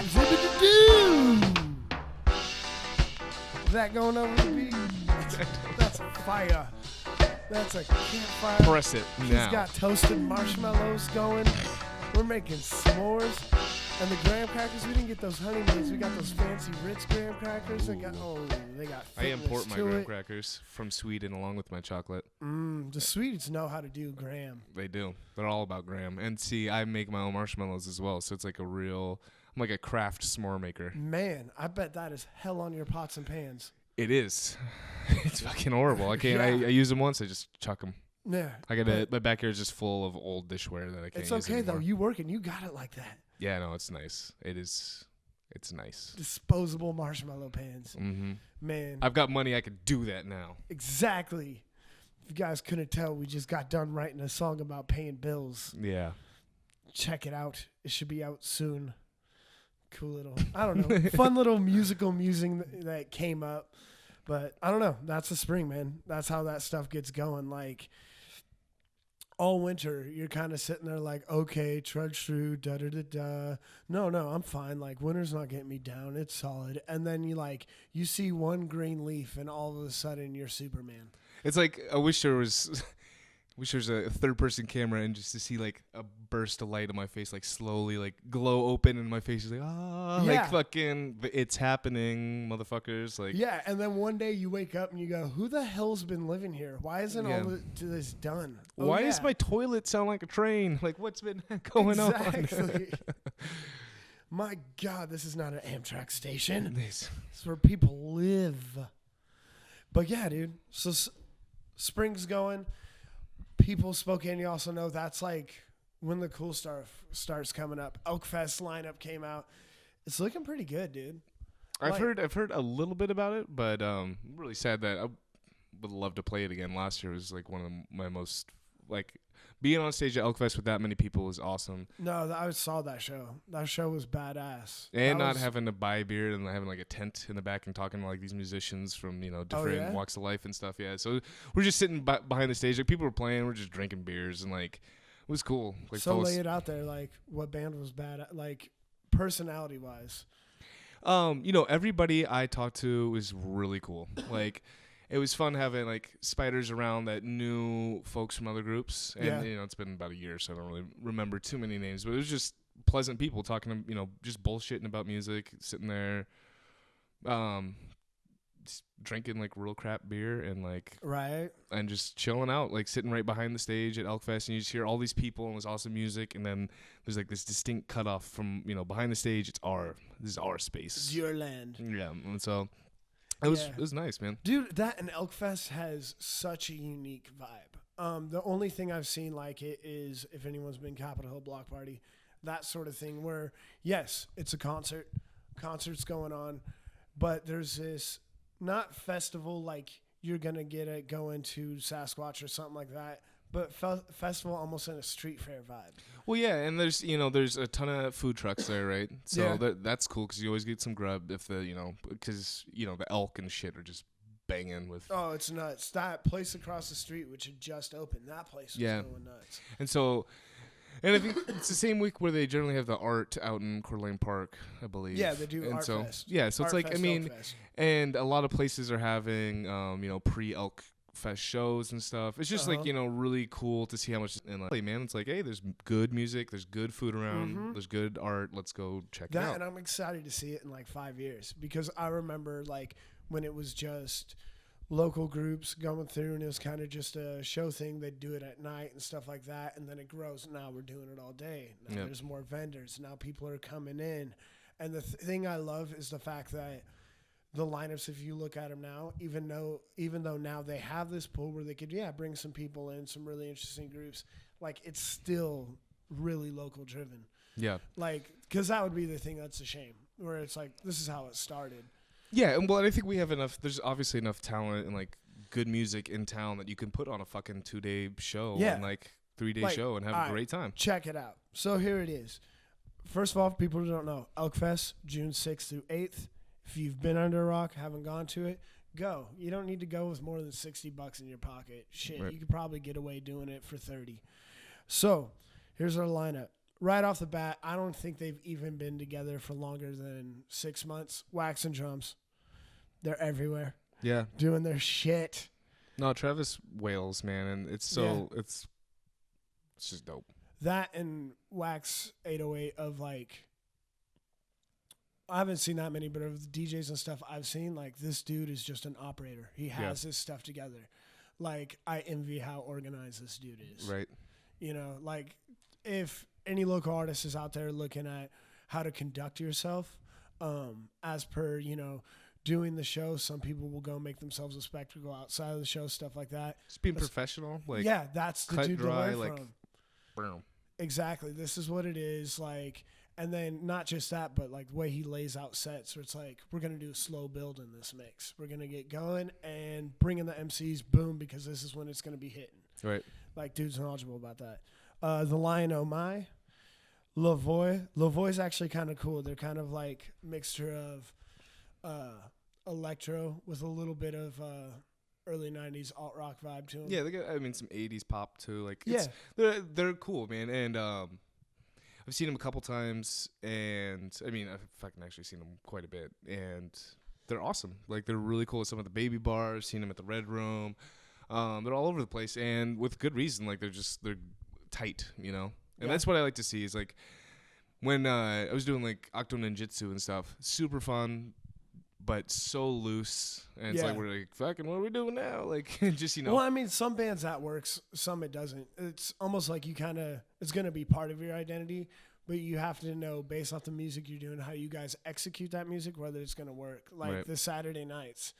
zap, zippity-doo. Is that going over the beat? That's fire. That's a campfire. Press it now. He's got toasted marshmallows going. We're making s'mores. And the graham crackers, we didn't get those honey maids. We got those fancy Ritz graham crackers. They got I import my graham crackers from Sweden along with my chocolate. The Swedes know how to do graham. They do. They're all about graham. And see, I make my own marshmallows as well. So it's like I'm like a craft s'more maker. Man, I bet that is hell on your pots and pans. It is. It's fucking horrible. I can't. Yeah. I use them once. I just chuck them. Yeah. My backyard is just full of old dishware that I can't use It's okay anymore. though. You work and you got it like that. Yeah, no, it's nice. It's nice. Disposable marshmallow pans. Mm-hmm. Man. I've got money. I could do that now. Exactly. If you guys couldn't tell, we just got done writing a song about paying bills. Yeah. Check it out. It should be out soon. Cool little, I don't know, fun little musical musing that came up. But I don't know. That's the spring, man. That's how that stuff gets going. Like, all winter, you're kind of sitting there like, okay, trudge through, da-da-da-da. No, I'm fine. Like, winter's not getting me down. It's solid. And then you see one green leaf, and all of a sudden, you're Superman. It's like, I wish there was a third-person camera and just to see, like, a burst of light on my face, like, slowly, like, glow open, and my face is like, like, fucking, it's happening, motherfuckers. Like, yeah, and then one day you wake up and you go, who the hell's been living here? Why isn't all of this done? Why does my toilet sound like a train? Like, what's been going on? My God, this is not an Amtrak station. This is where people live. But yeah, dude, so spring's going. People Spokane, you also know that's like when the cool stuff starts coming up. Elkfest lineup came out. It's looking pretty good, dude. I've heard a little bit about it, but I'm really sad that I would love to play it again. Last year was like one of my most, like, being on stage at Elkfest with that many people is awesome. No, I saw that show. That show was badass. And not having to buy beer and having like a tent in the back and talking to like these musicians from, different walks of life and stuff. Yeah. So we're just sitting behind the stage. Like, people were playing. We're just drinking beers and like, it was cool. Like, so lay it out there. Like, what band was bad at, like, personality wise? Everybody I talked to was really cool. Like, it was fun having like spiders around that knew folks from other groups. And, it's been about a year, so I don't really remember too many names, but it was just pleasant people talking to, just bullshitting about music, sitting there, just drinking like real crap beer and like, right. And just chilling out, like sitting right behind the stage at Elkfest, and you just hear all these people and this awesome music. And then there's like this distinct cutoff from, behind the stage. This is our space. It's your land. Yeah. And so it was nice, man. Dude, that and Elkfest has such a unique vibe. The only thing I've seen like it is if anyone's been Capitol Hill Block Party, that sort of thing where, yes, it's a concert's going on, but there's this, not festival like you're going to get it going to Sasquatch or something like that, but festival almost in a street fair vibe. Well, yeah, and there's a ton of food trucks there, right? So that's cool because you always get some grub if because the elk and shit are just banging with. Oh, it's nuts! That place across the street, which had just opened, that place was going nuts. And I think it's the same week where they generally have the art out in Coeur d'Alene Park, I believe. Yeah, they do Art Fest. Yeah, so Art it's like, Fest, and a lot of places are having, pre-Elk Fest shows and stuff. It's just like, really cool to see how much, and like, man, it's like, hey, there's good music, there's good food around, there's good art, let's go check it out. And I'm excited to see it in like 5 years because I remember like when it was just local groups going through and it was kind of just a show thing. They'd do it at night and stuff like that, and then it grows. Now we're doing it all day. Now there's more vendors. Now people are coming in. And the thing I love is the fact that the lineups, if you look at them now, even though now they have this pool where they could, bring some people in, some really interesting groups, like it's still really local driven. Yeah. Like, because that would be the thing that's a shame, where it's like, this is how it started. Yeah, and I think we have enough, there's obviously enough talent and like good music in town that you can put on a fucking 2-day show and like 3-day show and have a great time. Check it out. So here it is. First of all, for people who don't know, Elkfest, June 6th through 8th. If you've been under a rock, haven't gone to it, go. You don't need to go with more than $60 in your pocket. Shit, You could probably get away doing it for $30. So here's our lineup. right off the bat, I don't think they've even been together for longer than 6 months. Wax and drums. They're everywhere. Yeah. Doing their shit. No, Travis wails, man, and it's just dope. That and Wax 808 of like, I haven't seen that many, but of the DJs and stuff I've seen, like this dude is just an operator. He has his stuff together. Like I envy how organized this dude is. Right. You know, like if any local artist is out there looking at how to conduct yourself, as per, you know, doing the show, some people will go make themselves a spectacle outside of the show, stuff like that. Just being professional, like that's the cut dude dry, to learn like from. Boom. Exactly. This is what it is like. And then not just that, but like the way he lays out sets where it's like, we're going to do a slow build in this mix. We're going to get going and bring in the MCs, boom, because this is when it's going to be hitting. Right. Like, dude's knowledgeable about that. The Lion Oh My, Lavoy. Lavoy's actually kind of cool. They're kind of like mixture of electro with a little bit of early 90s alt rock vibe to them. Yeah, they got, I mean, some 80s pop too. Like, they're cool, man. And I've seen them a couple times, and I mean, I've fucking actually seen them quite a bit, and they're awesome. Like, they're really cool at some of the baby bars. Seen them at the Red Room. They're all over the place, and with good reason. Like, they're tight, you know. And that's what I like to see. Is like when I was doing like Octo Ninjutsu and stuff, super fun, but so loose. And it's like we're like, fucking, what are we doing now? Like, just, you know. Well, I mean, some bands that works, some it doesn't. It's almost like you kind of, it's going to be part of your identity, but you have to know based off the music you're doing, how you guys execute that music, whether it's going to work. Like the Saturday Nights.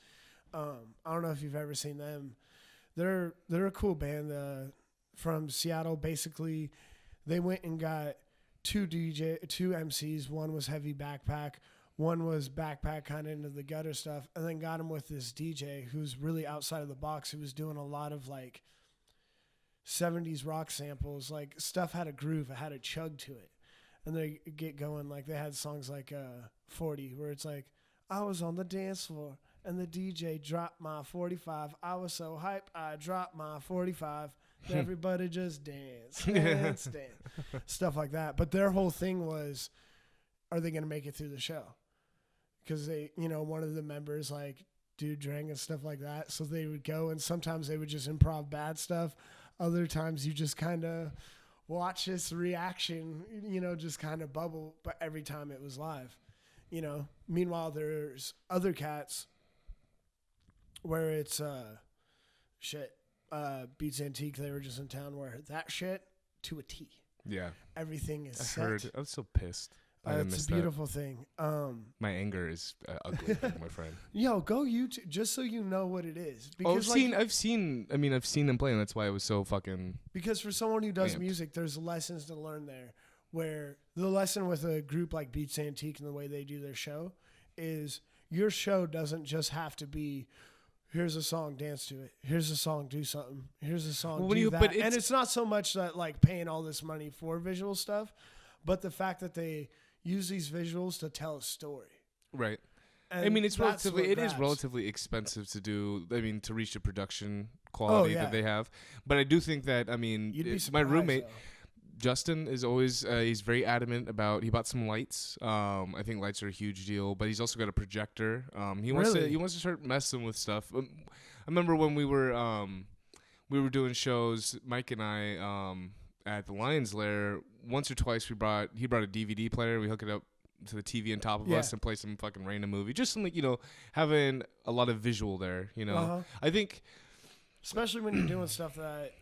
I don't know if you've ever seen them. They're a cool band from Seattle. Basically, they went and got two MCs. One was heavy backpack. One was backpack kind of into the gutter stuff, and then got him with this DJ who's really outside of the box, who was doing a lot of like 70s rock samples. Like stuff had a groove, it had a chug to it. And they get going, like they had songs like 40, where it's like, I was on the dance floor and the DJ dropped my 45. I was so hyped, I dropped my 45. Everybody just dance, dance, dance. Stuff like that. But their whole thing was, are they going to make it through the show? Because they, you know, one of the members like dude drank and stuff like that. So they would go, and sometimes they would just improv bad stuff. Other times you just kind of watch this reaction, you know, just kind of bubble. But every time it was live, you know. Meanwhile, there's other cats where it's Beats Antique. They were just in town where that shit to a T. Yeah. Everything is set. I was so pissed. It's a beautiful thing. My anger is ugly, my friend. Yo, go YouTube just so you know what it is. Because I've seen them play, and that's why I was so fucking. Because for someone who does amped. music, there's lessons to learn there. Where the lesson with a group like Beats Antique and the way they do their show is, your show doesn't just have to be, here's a song, dance to it. Here's a song, do something. Here's a song, do that. But and it's not so much that like paying all this money for visual stuff, but the fact that they use these visuals to tell a story. Right. And I mean, it is relatively expensive to do. I mean, to reach the production quality that they have. But I do think that, I mean, my roommate, Justin, is always, he's very adamant about, he bought some lights. I think lights are a huge deal, but he's also got a projector. He wants to start messing with stuff. I remember when we were doing shows, Mike and I, at the Lion's Lair, once or twice he brought a DVD player. We hook it up to the TV on top of us and play some fucking random movie. Just something, you know, having a lot of visual there, you know. I think, especially when you're doing stuff that.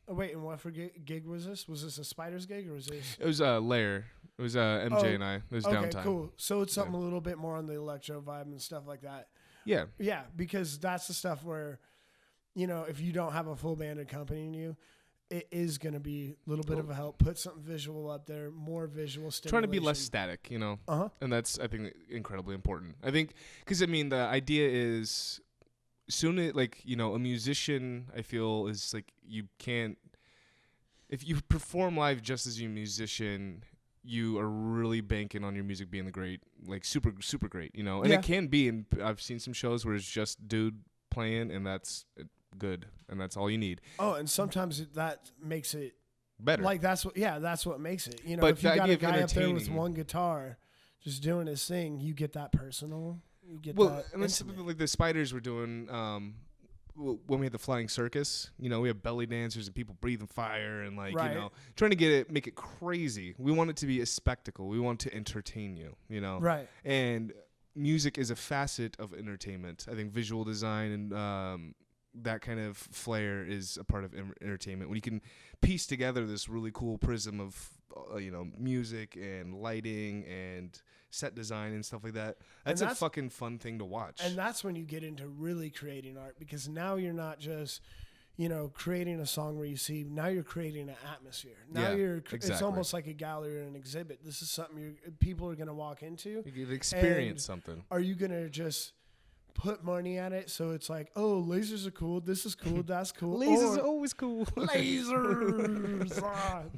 Wait, and what for gig was this? Was this a Spiders gig or was this? It was Lair. It was MJ and I. It was downtime. Okay, cool. So it's something a little bit more on the electro vibe and stuff like that. Yeah. Yeah, because that's the stuff where, you know, if you don't have a full band accompanying you, it is going to be a little bit of a help. Put something visual up there, more visual stimulation. Trying to be less static, you know? And that's, I think, incredibly important. I think, because, I mean, the idea is, like, you know, a musician, I feel, is, like, you can't, if you perform live just as a musician, you are really banking on your music being the great, like, super, super great, you know? And it can be, and I've seen some shows where it's just dude playing, and that's good, and that's all you need. Oh, and sometimes that makes it better. Like that's what makes it. You know, But if you the got idea a of guy up there with entertaining- one guitar, just doing his thing, you get that personal. You get Well, that and that's intimate. something like the Spiders were doing when we had the flying circus. You know, we have belly dancers and people breathing fire and like Right. you know trying to make it crazy. We want it to be a spectacle. We want to entertain you. You know, Right. and music is a facet of entertainment. I think visual design and that kind of flair is a part of entertainment. When you can piece together this really cool prism of music and lighting and set design and stuff like that, that's a fucking fun thing to watch. And that's when you get into really creating art, because now you're not just creating a song where you see. Now you're creating an atmosphere. Now it's exactly. almost like a gallery or an exhibit. This is something people are going to walk into. You can experience something. Are you going to just put money at it so it's like, oh, lasers are cool, this is cool, that's cool, Lasers are always cool. lasers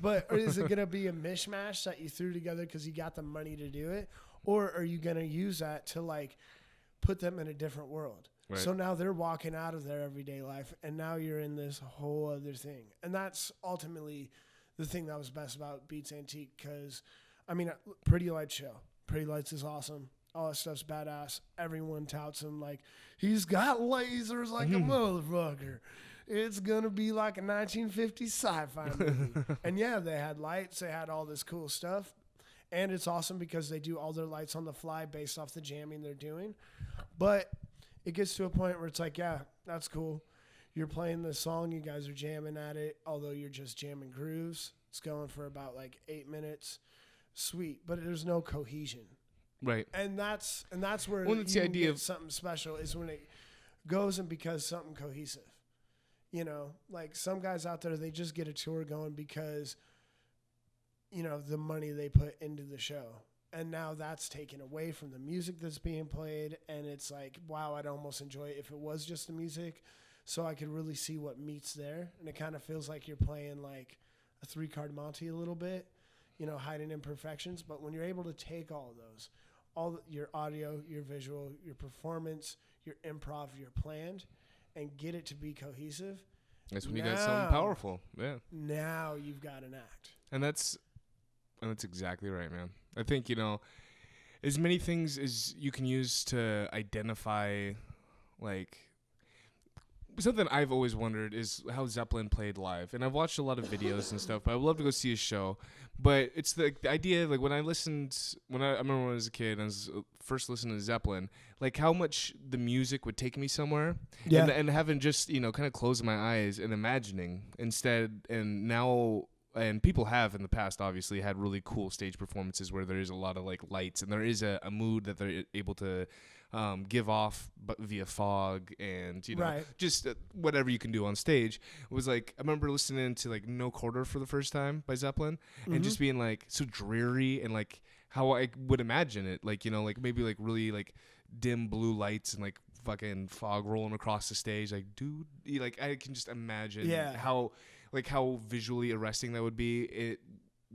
but is it gonna be a mishmash that you threw together because you got the money to do it, or are you gonna use that to like put them in a different world? Right. So now they're walking out of their everyday life and now you're in this whole other thing. And that's ultimately the thing that was best about Beats Antique, because I mean, Pretty Lights show, Pretty Lights is awesome. All that stuff's badass. Everyone touts him like he's got lasers like a motherfucker. It's gonna be like a 1950s sci-fi movie. And yeah, they had lights, they had all this cool stuff, and it's awesome because they do all their lights on the fly based off the jamming they're doing. But it gets to a point where it's like, yeah, that's cool. You're playing the song, you guys are jamming at it, although you're just jamming grooves. It's going for about like 8 minutes. Sweet, but there's no cohesion. Right. And that's where it's the idea of something special is when it goes and becomes something cohesive. You know, like some guys out there, they just get a tour going because, the money they put into the show. And now that's taken away from the music that's being played. And it's like, wow, I'd almost enjoy it if it was just the music, so I could really see what meets there. And it kind of feels like you're playing like a 3-card Monte a little bit, hiding imperfections. But when you're able to take all of those, your audio, your visual, your performance, your improv, your planned, and get it to be cohesive. That's when you got something powerful. Yeah. Now you've got an act. And that's exactly right, man. I think, as many things as you can use to identify, like, something I've always wondered is how Zeppelin played live. And I've watched a lot of videos and stuff, but I would love to go see a show. But it's the idea, like, when I remember when I was a kid and I was first listening to Zeppelin, like, how much the music would take me somewhere. Yeah. And having just, kind of closed my eyes and imagining instead. And now, and people have in the past, obviously, had really cool stage performances where there is a lot of, like, lights. And there is a mood that they're able to give off but via fog and Right. just whatever you can do on stage. It was like I remember listening to like No Quarter for the first time by Zeppelin and just being like so dreary and like how I would imagine it, like like maybe like really like dim blue lights and like fucking fog rolling across the stage, like dude, like I can just imagine how visually arresting that would be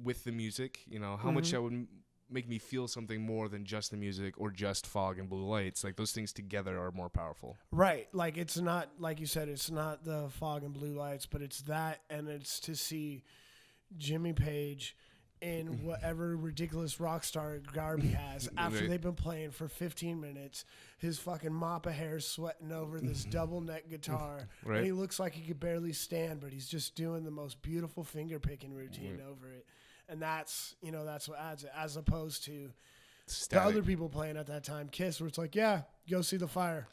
with the music, how much that would make me feel something more than just the music or just fog and blue lights. Like those things together are more powerful. Right. Like it's not, like you said, it's not the fog and blue lights, but it's that, and it's to see Jimmy Page in whatever ridiculous rock star garb he has after Right. they've been playing for 15 minutes, his fucking mop of hair sweating over this double neck guitar. Right. And he looks like he could barely stand, but he's just doing the most beautiful finger picking routine over it. And that's what adds it, as opposed to the other people playing at that time, Kiss, where it's like, yeah, go see the Fire.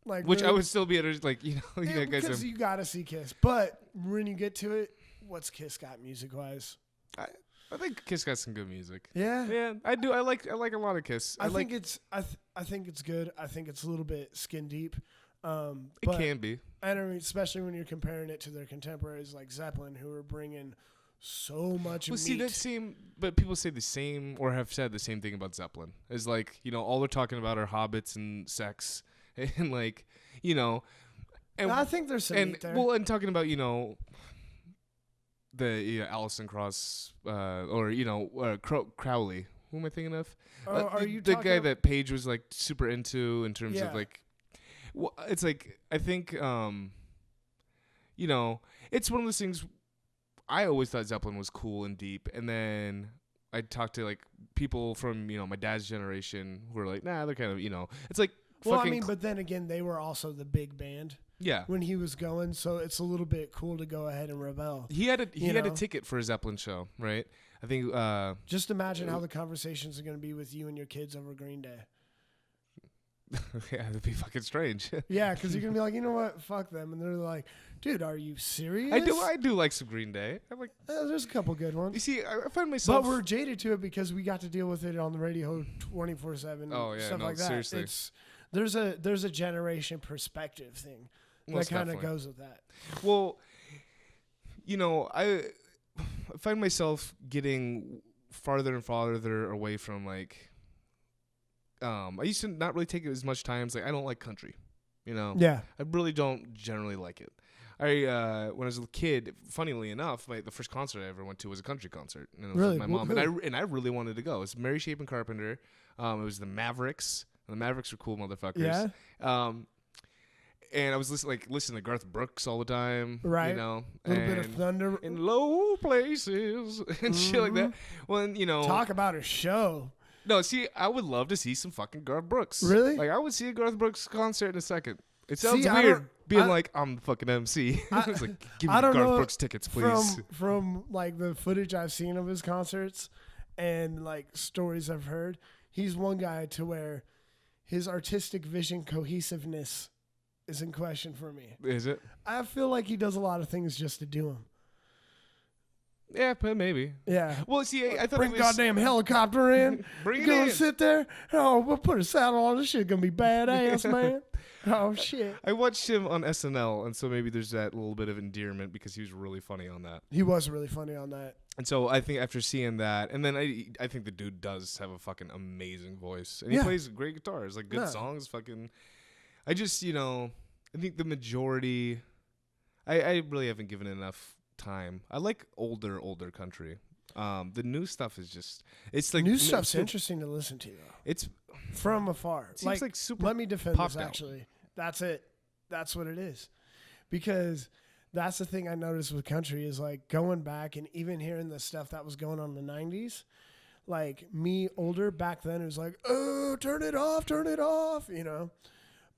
Like, which really, I would still be at, like, because you gotta see Kiss. But when you get to it, what's Kiss got music wise? I think Kiss got some good music. Yeah, yeah, I do. I like a lot of Kiss. I think it's good. I think it's a little bit skin deep. It can be, and I mean, especially when you're comparing it to their contemporaries like Zeppelin, who are bringing so much meat. See, but people say the same or have said the same thing about Zeppelin. Is like, all they're talking about are hobbits and sex and like, and no, I think there's some meat there. Well, and talking about, the Alison Krauss or Crowley. Who am I thinking of? Are you the talking guy that Paige was like super into in terms of like, well, it's like I think it's one of those things. I always thought Zeppelin was cool and deep, and then I talked to like people from my dad's generation who were like, nah, they're kind of it's like. Well, I mean, but then again, they were also the big band. Yeah. When he was going, so it's a little bit cool to go ahead and rebel. He had a ticket for a Zeppelin show, right? I think. Just imagine how the conversations are going to be with you and your kids over Green Day. Yeah, it'd be fucking strange. Yeah, because you're gonna be like, you know what, fuck them, and they're like, dude, are you serious? I do like some Green Day. I'm like, there's a couple good ones. You see, I find myself, but we're jaded to it because we got to deal with it on the radio 24/7. Oh yeah, stuff like that. Seriously. There's a generation perspective thing that kind of goes with that. Well, I find myself getting farther and farther away from like. I used to not really take it as much time. Like I don't like country, Yeah. I really don't generally like it. When I was a kid, funnily enough, the first concert I ever went to was a country concert, and it was with my mom, and I really wanted to go. It was Mary Shapen Carpenter. It was the Mavericks. The Mavericks were cool motherfuckers. Yeah. And I was listening to Garth Brooks all the time. Right. A little bit of thunder in low places and shit like that. When talk about a show. No, see, I would love to see some fucking Garth Brooks. Really? Like I would see a Garth Brooks concert in a second. It sounds weird being like I'm the fucking MC. It's like give me Garth Brooks tickets, please. From like the footage I've seen of his concerts and like stories I've heard, he's one guy to where his artistic vision cohesiveness is in question for me. Is it? I feel like he does a lot of things just to do them. Yeah, but maybe. Yeah. Well, see, I thought bring goddamn helicopter in. Bring it gonna in. Sit there. Oh, we'll put a saddle on. This shit gonna be badass, man. Oh shit. I watched him on SNL, and so maybe there's that little bit of endearment because he was really funny on that. He was really funny on that. And so I think after seeing that, and then I think the dude does have a fucking amazing voice, and he plays great guitars, like good songs. Fucking, I just I think the majority, I really haven't given it enough time. I like older country. The new stuff is just it's like new stuff's interesting to listen to though. It's from afar. It seems like super. Let me defend this out. actually. That's it. That's what it is. Because that's the thing I noticed with country is like going back and even hearing the stuff that was going on in the 90s. Like me older back then it was like, oh, turn it off,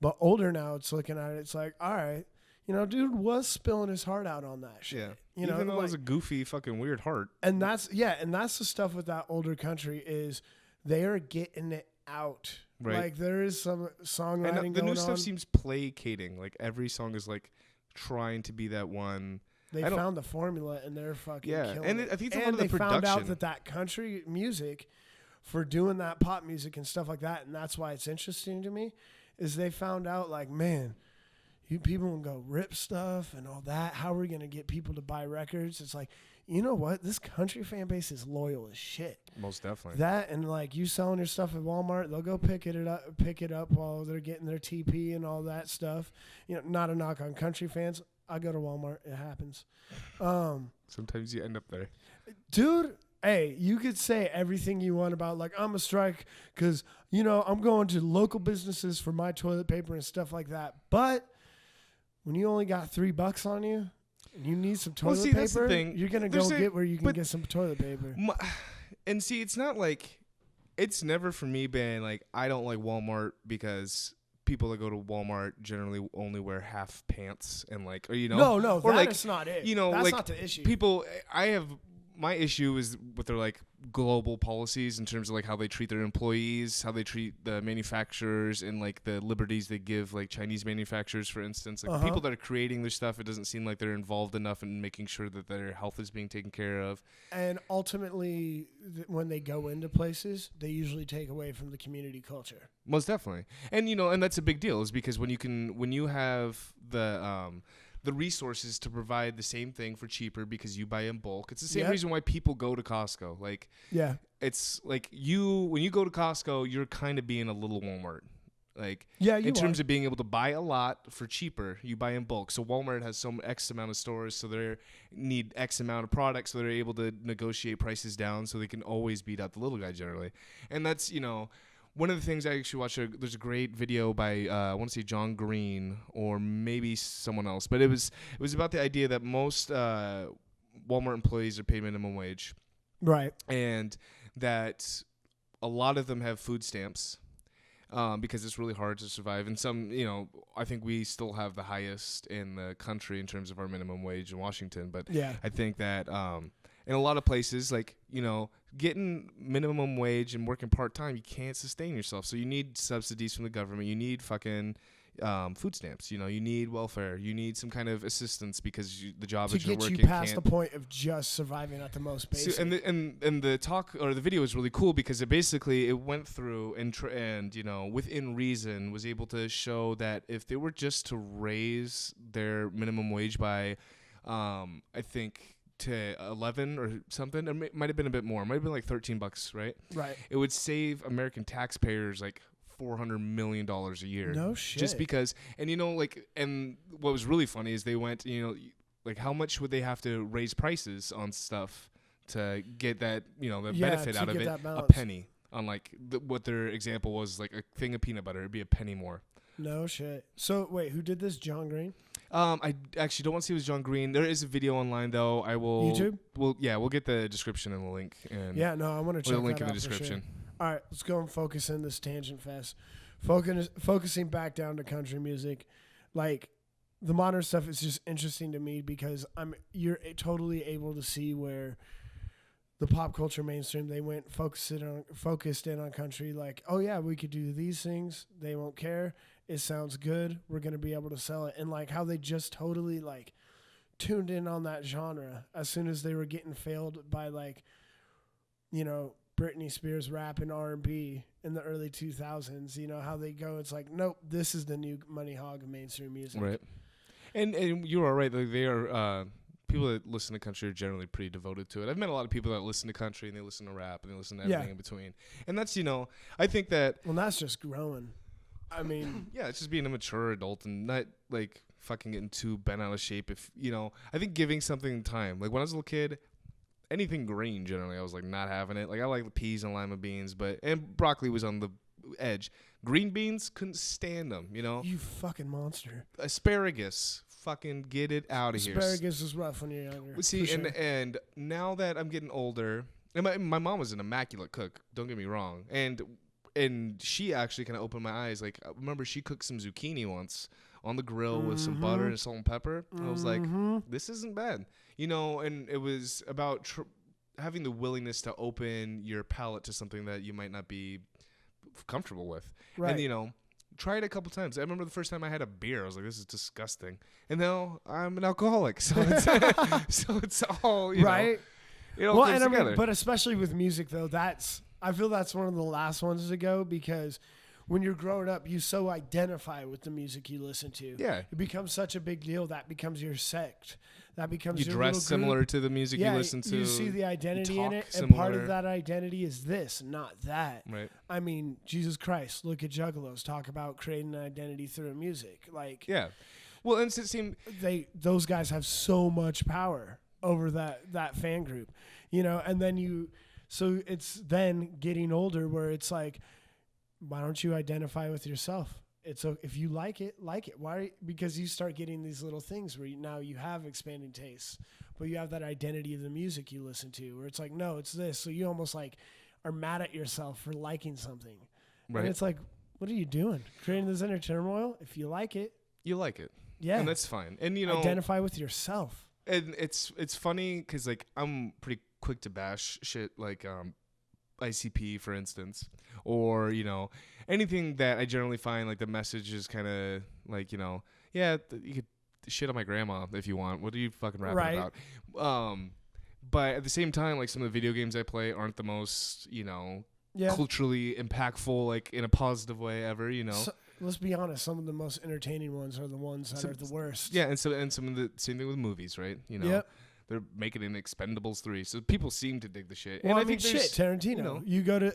But older now it's looking at it, it's like, all right. Dude was spilling his heart out on that shit. Yeah. Even though it was a goofy, fucking weird heart. And that's the stuff with that older country is they are getting it out. Right. Like there is some songwriting going on. The new stuff seems placating. Like every song is like trying to be that one. They found the formula and they're fucking killing and it. I think it's a lot and of the they production. found out that country music for doing that pop music and stuff like that, and that's why it's interesting to me, is they found out like, man, you people can go rip stuff and all that. How are we going to get people to buy records? It's like, you know what? This country fan base is loyal as shit. Most definitely. That and like you selling your stuff at Walmart, they'll go pick it up while they're getting their TP and all that stuff. Not a knock on country fans. I go to Walmart. It happens. Sometimes you end up there. Dude, hey, you could say everything you want about like I'm a strike because, I'm going to local businesses for my toilet paper and stuff like that. But when you only got $3 on you and you need some toilet paper, that's the thing. You're going to go get where you can get some toilet paper. And see, it's not like, it's never for me been like, I don't like Walmart because people that go to Walmart generally only wear half pants and like, or No, or that's not it. That's like not the issue. People, my issue is with their like global policies in terms of like how they treat their employees, how they treat the manufacturers, and like the liberties they give like Chinese manufacturers, for instance. Like people that are creating their stuff, it doesn't seem like they're involved enough in making sure that their health is being taken care of. And ultimately, when they go into places, they usually take away from the community culture. Most definitely. And and that's a big deal, is because when you have the resources to provide the same thing for cheaper because you buy in bulk. It's the same reason why people go to Costco. Like, it's like when you go to Costco, you're kind of being a little Walmart. Like, in terms of being able to buy a lot for cheaper, you buy in bulk. So Walmart has some X amount of stores, so they need X amount of products, so they're able to negotiate prices down so they can always beat out the little guy generally. And that's, one of the things I actually watched, there's a great video by, I want to say John Green or maybe someone else, but it was about the idea that most Walmart employees are paid minimum wage, Right. and that a lot of them have food stamps. Because it's really hard to survive. And some, I think we still have the highest in the country in terms of our minimum wage in Washington. But Yeah. I think that in a lot of places, like, getting minimum wage and working part-time, you can't sustain yourself. So you need subsidies from the government. You need fucking food stamps. You need welfare. You need some kind of assistance because the job that you're working to get you past the point of just surviving at the most basic. So, and the talk or the video was really cool because it went through and within reason was able to show that if they were just to raise their minimum wage by I think to 11 or something, it might have been a bit more. It might have been like $13, right? Right. It would save American taxpayers like $400 million a year. No shit. Just because, and and what was really funny is they went, like how much would they have to raise prices on stuff to get that, the benefit out of it? A penny on like what their example was, like a thing of peanut butter. It'd be a penny more. No shit. So wait, who did this? John Green? I actually don't want to see it was John Green. There is a video online though. I will. YouTube? We'll get the description and the link. And yeah, no, I want to check the link that in the out for description. Sure. All right, let's go and focus in this tangent fest. Focusing back down to country music, like the modern stuff is just interesting to me because you're totally able to see where the pop culture mainstream they went focused in on country. Like, oh yeah, we could do these things. They won't care. It sounds good. We're gonna be able to sell it, and like how they just totally like tuned in on that genre as soon as they were getting failed by like, Britney Spears rap and R&B in the early 2000s, how they go. It's like, nope, this is the new money hog of mainstream music. Right. And you are right. Like they are people that listen to country are generally pretty devoted to it. I've met a lot of people that listen to country and they listen to rap and they listen to everything in between. And that's, I think that. Well, that's just growing. I mean. Yeah, it's just being a mature adult and not like fucking getting too bent out of shape. If, I think giving something time. Like when I was a little kid, anything green generally I was like not having it. Like I like the peas and lima beans, and broccoli was on the edge. Green beans, couldn't stand them, You fucking monster. Asparagus, fucking get it out of here. Asparagus is rough when you're younger. See, and now that I'm getting older, and my mom was an immaculate cook, don't get me wrong, and she actually kind of opened my eyes. Like I remember she cooked some zucchini once on the grill with some butter and salt and pepper. I was like, this isn't bad. And it was about having the willingness to open your palate to something that you might not be comfortable with. Right. And, try it a couple times. I remember the first time I had a beer, I was like, this is disgusting. And now I'm an alcoholic. So it's all, right. It all comes together. But especially with music, though, I feel that's one of the last ones to go because when you're growing up, you so identify with the music you listen to. Yeah. It becomes such a big deal. That becomes your sect. That becomes your dress similar to the music you listen to. You see the identity in it, similar. and part of that identity is this, not that. Right. I mean, Jesus Christ, look at Juggalos. Talk about creating an identity through music. Like, yeah. Well, and it seemed those guys have so much power over that fan group, and then so it's then getting older where it's like, why don't you identify with yourself? If you like it. Why? Because you start getting these little things where now you have expanding tastes, but you have that identity of the music you listen to where it's like, no, it's this. So you almost like are mad at yourself for liking something. Right. And it's like, what are you doing? Creating this inner turmoil? If you like it. You like it. Yeah. And that's fine. And, identify with yourself. And it's funny because, like, I'm pretty quick to bash shit like ICP, for instance, or, anything that I generally find like the message is kind of like, you could shit on my grandma if you want. What are you fucking rapping about? But at the same time, like some of the video games I play aren't the most, culturally impactful, like in a positive way ever, So, let's be honest. Some of the most entertaining ones are the ones that are the worst. Yeah. And some of the same thing with movies, right? Yep. They're making an Expendables 3, so people seem to dig the shit. Well, and I mean, Tarantino. You go to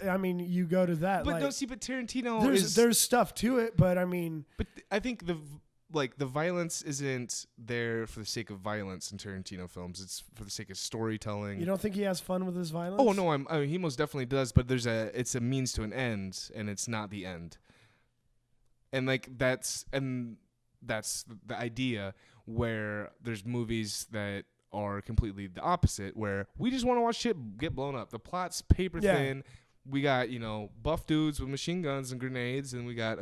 that. But like, no, see, but Tarantino there's stuff to it, but I mean, but I think the violence isn't there for the sake of violence in Tarantino films. It's for the sake of storytelling. You don't think he has fun with his violence? Oh no, I mean, he most definitely does. But it's a means to an end, and it's not the end. And like that's the idea where there's movies that are completely the opposite, where we just want to watch shit get blown up. The plot's paper thin. We got, buff dudes with machine guns and grenades, and we got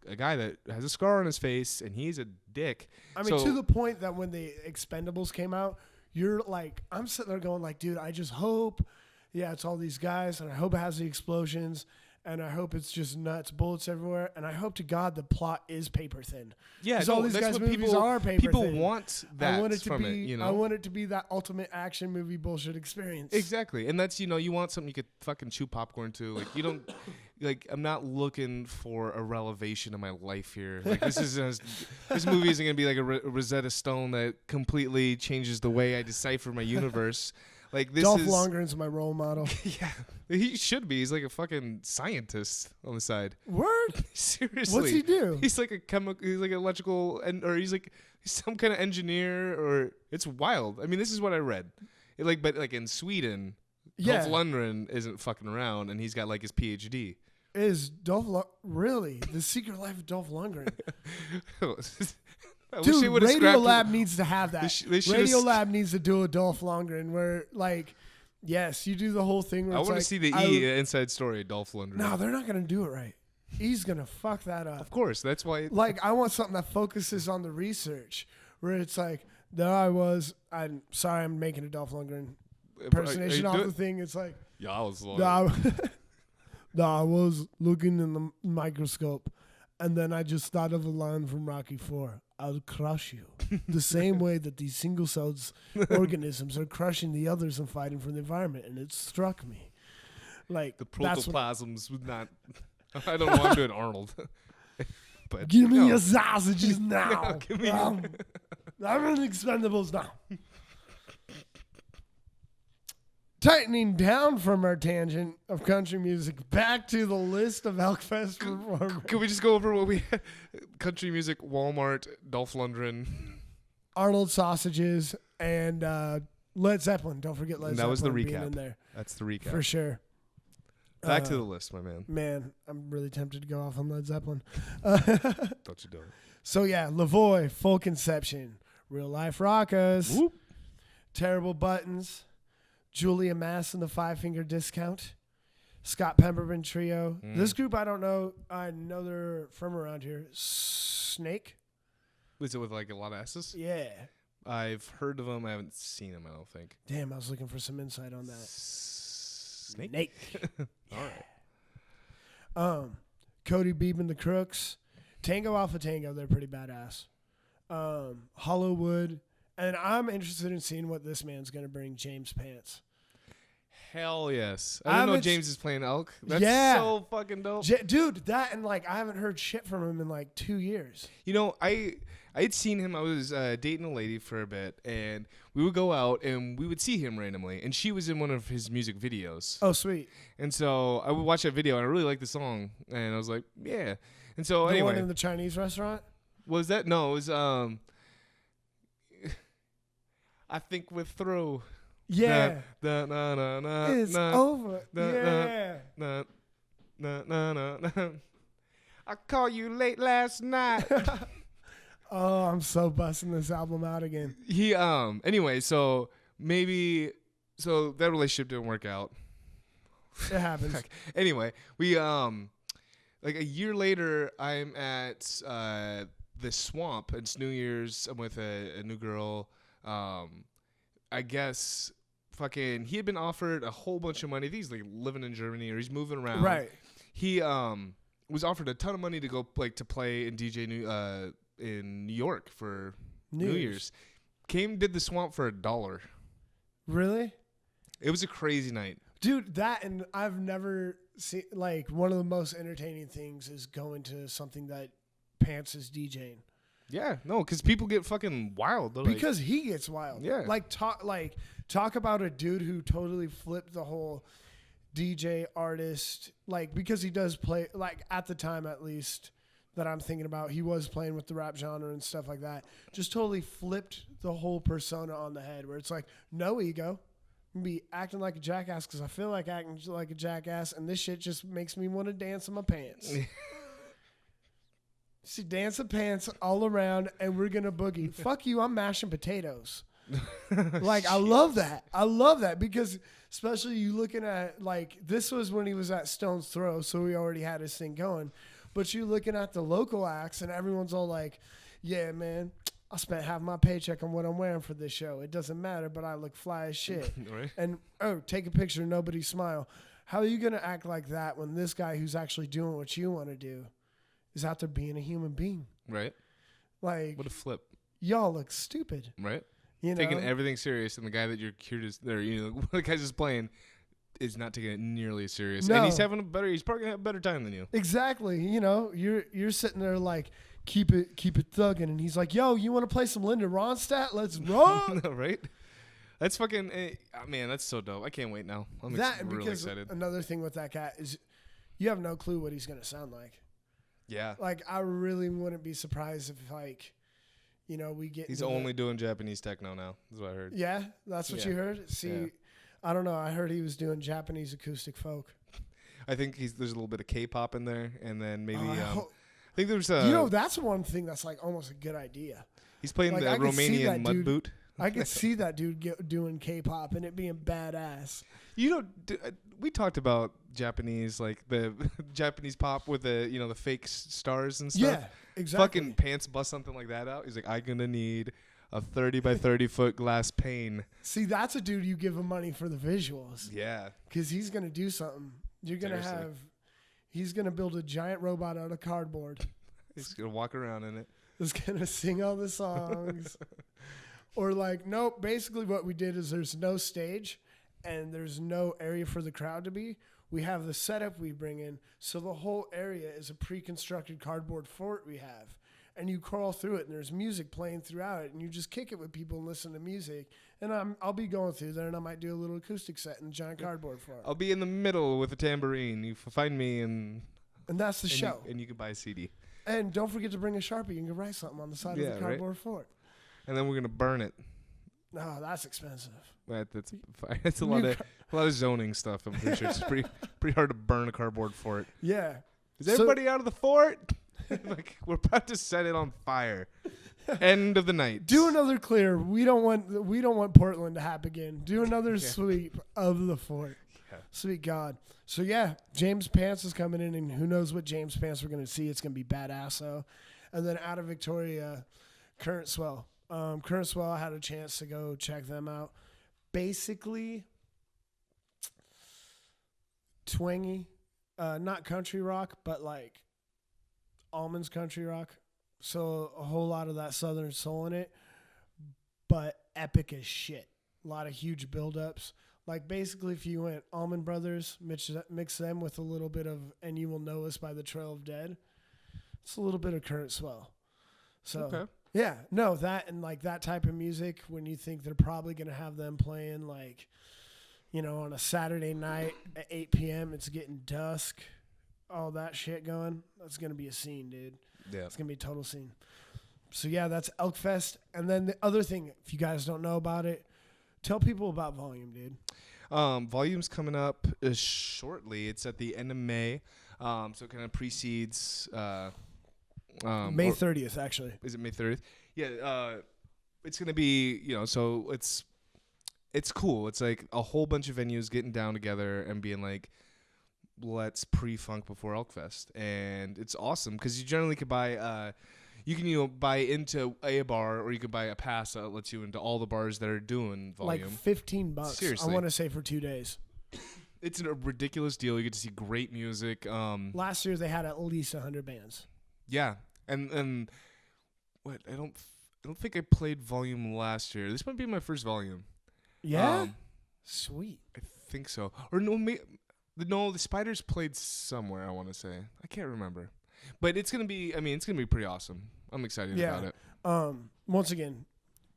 a guy that has a scar on his face, and he's a dick. I mean, to the point that when the Expendables came out, you're like, I'm sitting there going like, dude, I just hope, it's all these guys, and I hope it has the explosions, and I hope it's just nuts, bullets everywhere, and I hope to God the plot is paper thin. Yeah, because all these guys' movies are paper thin. People want that from it. I want it to be that ultimate action movie bullshit experience. Exactly, and that's you want something you could fucking chew popcorn to. Like you don't, like I'm not looking for a revelation of my life here. Like this movie isn't gonna be like a Rosetta Stone that completely changes the way I decipher my universe. Like this Dolph Lundgren's my role model. Yeah, he should be. He's like a fucking scientist on the side. Word? Seriously. What's he do? He's like a chemical. He's like an electrical, or he's some kind of engineer. Or it's wild. I mean, this is what I read. But in Sweden, Dolph Lundgren isn't fucking around, and he's got like his PhD. Is really the Secret Life of Dolph Lundgren? Dude, Radiolab needs to have that. Radiolab needs to do a Dolph Lundgren where, like, yes, you do the whole thing. Where I want to see the inside story of Dolph Lundgren. No, they're not going to do it right. He's going to fuck that up. Of course. That's why. Like, I want something that focuses on the research where it's like, there I was. I'm sorry, I'm making a Dolph Lundgren impersonation off the thing. It's like, yeah, I was I was looking in the microscope, and then I just thought of a line from Rocky IV. I'll crush you. The same way that these single-celled organisms are crushing the others and fighting for the environment. And it struck me. Like the protoplasms would not... I don't know why I'm doing Arnold. But give me your sausages now. Give me I'm in Expendables now. Tightening down from our tangent of country music, back to the list of Elkfest performers. Can we just go over what we had? Country music, Walmart, Dolph Lundgren, Arnold sausages, and Led Zeppelin. Don't forget Led Zeppelin. That was the recap. Being in there. That's the recap. For sure. Back to the list, my man. Man, I'm really tempted to go off on Led Zeppelin. Don't you do it. So, yeah, Lavoy, Full Conception, Real Life Rockers, Whoop. Terrible Buttons, Julia Mass and the Five Finger Discount, Scott Pemberton Trio. This group, I don't know. I know they're from around here. Snake. Is it with like a lot of S's? Yeah. I've heard of them. I haven't seen them, I don't think. Damn, I was looking for some insight on that. Snake. All right. Cody Beebe and the Crooks. Tango Alpha Tango, they're pretty badass. Hollywood. And I'm interested in seeing what this man's going to bring, James Pants. Hell yes. I didn't know James is playing elk. That's so fucking dope. Dude, that and like I haven't heard shit from him in like 2 years. You know, I had seen him. I was dating a lady for a bit, and we would go out and we would see him randomly, and she was in one of his music videos. Oh, sweet. And so I would watch that video, and I really liked the song, and I was like, yeah. And so anyway. The one in the Chinese restaurant? Was that? No, it was I think we're through. Yeah. It's over. Yeah. I called you late last night. Oh, I'm so busting this album out again. Anyway, so that relationship didn't work out. It happens. Anyway, we like a year later, I'm at the Swamp. It's New Year's. I'm with a new girl. I guess fucking he had been offered a whole bunch of money. I think he's like living in Germany or he's moving around. Right. He was offered a ton of money to go to play and DJ in New York for New Year's. Did the Swamp for $1. Really? It was a crazy night. Dude, that and I've never seen like one of the most entertaining things is going to something that Pants is DJing. Yeah, no, because people get fucking wild. They're because he gets wild. Yeah. Talk about a dude who totally flipped the whole DJ artist, like, because he does play, like, at the time at least that I'm thinking about, he was playing with the rap genre and stuff like that. Just totally flipped the whole persona on the head where it's like, no ego. I'm be acting like a jackass because I feel like acting like a jackass, and this shit just makes me want to dance in my pants. See, dance in pants all around, and we're going to boogie. Fuck you, I'm mashing potatoes. Like, I love that. I love that because especially you looking at, like, this was when he was at Stone's Throw, so he already had his thing going. But you looking at the local acts and everyone's all like, yeah, man, I spent half my paycheck on what I'm wearing for this show. It doesn't matter, but I look fly as shit. Right. And, take a picture, nobody smile. How are you going to act like that when this guy who's actually doing what you want to do is out there being a human being? Right. Like, What a flip. Y'all look stupid. Right. You know? Taking everything serious, and the guy that you're curious, or the guy's just playing, is not taking it nearly as serious. No. And he's probably gonna have a better time than you. Exactly. You know, you're sitting there like, keep it thugging, and he's like, yo, you want to play some Linda Ronstadt? Let's roll. Right. That's fucking man. That's so dope. I can't wait now. I'm really excited. Another thing with that cat is, you have no clue what he's gonna sound like. Yeah. Like, I really wouldn't be surprised if, like, you know, we get. He's only doing Japanese techno now. That's what I heard. Yeah, that's what you heard. See, yeah. I don't know. I heard he was doing Japanese acoustic folk. I think there's a little bit of K-pop in there, and then maybe I think there's that's one thing that's like almost a good idea. He's playing like, the Romanian mud boot. I could see that dude doing K-pop and it being badass. We talked about Japanese, like the Japanese pop with the the fake stars and stuff. Yeah, exactly. Fucking Pants bust something like that out. He's like, I'm gonna need a 30 by 30 foot glass pane. See, that's a dude you give him money for the visuals. Yeah, because he's gonna do something. You're gonna he's gonna build a giant robot out of cardboard. He's gonna walk around in it. He's gonna sing all the songs. Or like, nope, basically what we did is there's no stage and there's no area for the crowd to be. We have the setup we bring in, so the whole area is a pre-constructed cardboard fort we have. And you crawl through it and there's music playing throughout it and you just kick it with people and listen to music. And I'll be going through there and I might do a little acoustic set in a giant cardboard fort. I'll be in the middle with a tambourine. You find me and that's the show. And you can buy a CD. And don't forget to bring a Sharpie. You can write something on the side of the cardboard fort. And then we're gonna burn it. No, that's expensive. That's a lot of zoning stuff. I'm pretty sure it's pretty hard to burn a cardboard fort. Yeah. Is everybody out of the fort? Like, we're about to set it on fire. End of the night. Do another clear. We don't want Portland to happen again. Do another sweep of the fort. Yeah. Sweet God. So yeah, James Pants is coming in, and who knows what James Pants we're gonna see. It's gonna be badass though. And then out of Victoria, Current Swell. Current Swell, I had a chance to go check them out. Basically, twangy, not country rock, but like Almonds country rock. So a whole lot of that Southern soul in it, but epic as shit. A lot of huge buildups. Like basically, if you went Allman Brothers, mix them with a little bit of "And You Will Know Us" by the Trail of Dead. It's a little bit of Current Swell. So. Okay. Yeah, no, that and like that type of music when you think they're probably going to have them playing like, on a Saturday night at 8 p.m., it's getting dusk, all that shit going. That's going to be a scene, dude. Yeah. It's going to be a total scene. So yeah, that's Elkfest. And then the other thing, if you guys don't know about it, tell people about Volume, dude. Volume's coming up shortly. It's at the end of May. So it kind of precedes... May 30th, actually. Is it May 30th? Yeah. It's going to be, so it's cool. It's like a whole bunch of venues getting down together and being like, let's pre-funk before Elkfest. And it's awesome because you generally could buy, buy into a bar, or you could buy a pass that lets you into all the bars that are doing Volume. Like $15. Seriously. I want to say for 2 days. It's a ridiculous deal. You get to see great music. Last year they had at least 100 bands. Yeah, and what I don't think I played Volume last year. This might be my first Volume. Yeah, sweet. I think so. Or no, the Spiders played somewhere. I want to say I can't remember, but it's gonna be. I mean, it's gonna be pretty awesome. I'm excited about it. Once again,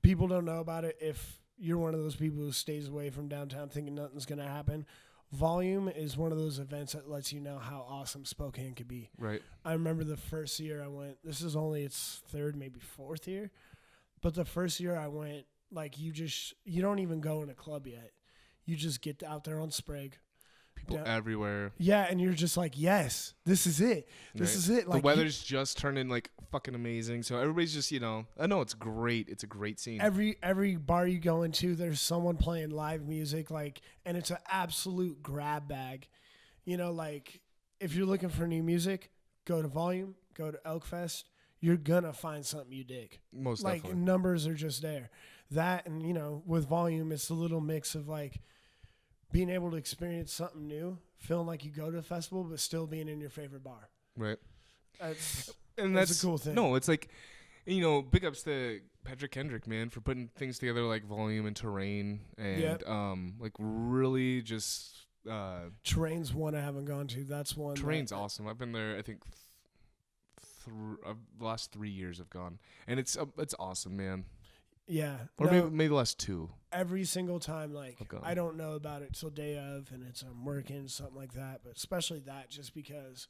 people don't know about it. If you're one of those people who stays away from downtown thinking nothing's gonna happen, Volume is one of those events that lets you know how awesome Spokane could be. Right. I remember the first year I went, this is only its third, maybe fourth year, but the first year I went, like you don't even go in a club yet. You just get out there on Sprague. People everywhere. Yeah, and you're just like, yes, this is it. This is it. Like, the weather's just turning like fucking amazing. So everybody's just, I know it's great. It's a great scene. Every bar you go into, there's someone playing live music, like, and it's an absolute grab bag. Like, if you're looking for new music, go to Volume, go to Elkfest. You're gonna find something you dig. Most like, definitely. Numbers are just there. That, and with Volume, it's a little mix of like being able to experience something new, feeling like you go to a festival, but still being in your favorite bar. Right. That's a cool thing. No, it's like, big ups to Patrick Kendrick, man, for putting things together like Volume and Terrain, and like really just. Terrain's one I haven't gone to. That's one. Terrain's awesome. I've been there, I think. The last 3 years I've gone, and it's awesome, man. Yeah. Or maybe the last 2. Every single time, like, I don't know about it till day of, and I'm working, something like that. But especially that, just because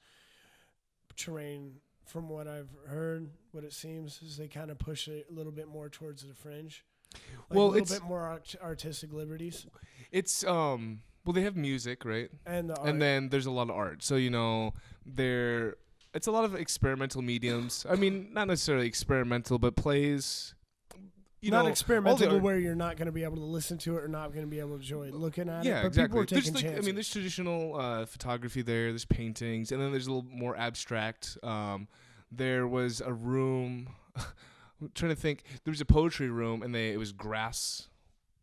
Terrain, from what I've heard, what it seems is they kind of push it a little bit more towards the fringe. Like, a little bit more artistic liberties. It's they have music, right? And the art. And then there's a lot of art. So it's a lot of experimental mediums. I mean, not necessarily experimental, but plays. Not experimental to where you're not going to be able to listen to it or not going to be able to enjoy looking at it. Yeah, but exactly. People are taking chances. There's traditional photography there. There's paintings, and then there's a little more abstract. There was a room. I'm trying to think. There was a poetry room, and it was grass.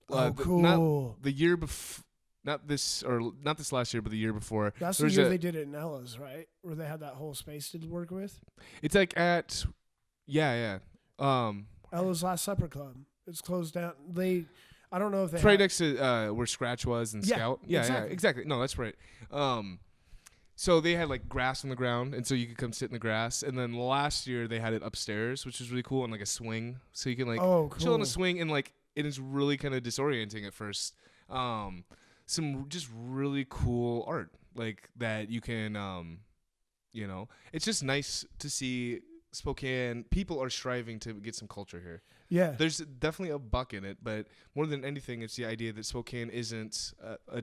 Cool. Not the year before. Not this last year, but the year before. That's the year they did it in Ella's, right? Where they had that whole space to work with. It's like at, yeah. Ella's Last Supper Club. It's closed down. I don't know if they. It's right next to where Scratch was and Scout. Yeah, exactly. No, that's right. So they had like grass on the ground, and so you could come sit in the grass. And then last year they had it upstairs, which was really cool, and like a swing, so you can like chill on a swing, and like it is really kind of disorienting at first. Some just really cool art like that you can, it's just nice to see Spokane. People are striving to get some culture here. Yeah. There's definitely a buck in it, but more than anything, it's the idea that Spokane isn't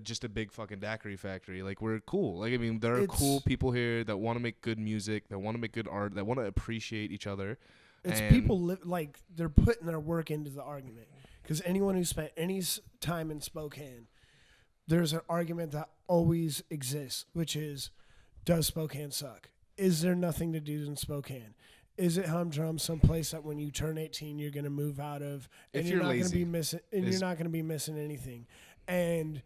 just a big fucking daiquiri factory. Like, we're cool. Like, I mean, there are cool people here that want to make good music, that want to make good art, that want to appreciate each other. It's people like they're putting their work into the argument. Because anyone who spent any time in Spokane, there's an argument that always exists, which is, does Spokane suck? Is there nothing to do in Spokane? Is it humdrum, someplace that when you turn 18 you're going to move out of, and you're not going to be missing, and you're not going to be missing anything? And